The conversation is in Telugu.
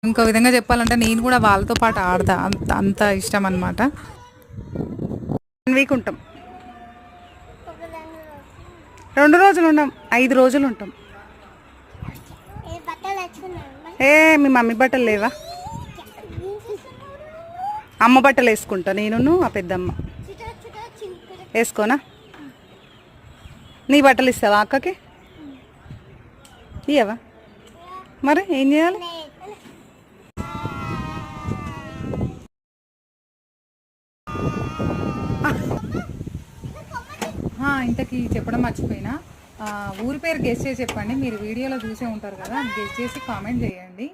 ఇంకో విధంగా చెప్పాలంటే నేను కూడా వాళ్ళతో పాటు ఆడతా, అంత అంత ఇష్టం అనమాట. 1 వీక్ ఉంటాం, 2 రోజులు ఉండం, 5 రోజులు ఉంటాం. ఏ మీ మమ్మీ బట్టలు లేవా? అమ్మ బట్టలు వేసుకుంటా నేను, ఆ పెద్దమ్మ వేసుకోనా? నీ బట్టలు ఇస్తావా అక్కకి? ఇయ్యవా? మరి ఏం చేయాలి? ఇంతకీ చెప్పడం మర్చిపోయినా, ఊరి పేరు గెస్ట్ చేసి చెప్పండి. మీరు వీడియోలో చూసే ఉంటారు కదా, గెస్ట్ చేసి కామెంట్ చేయండి.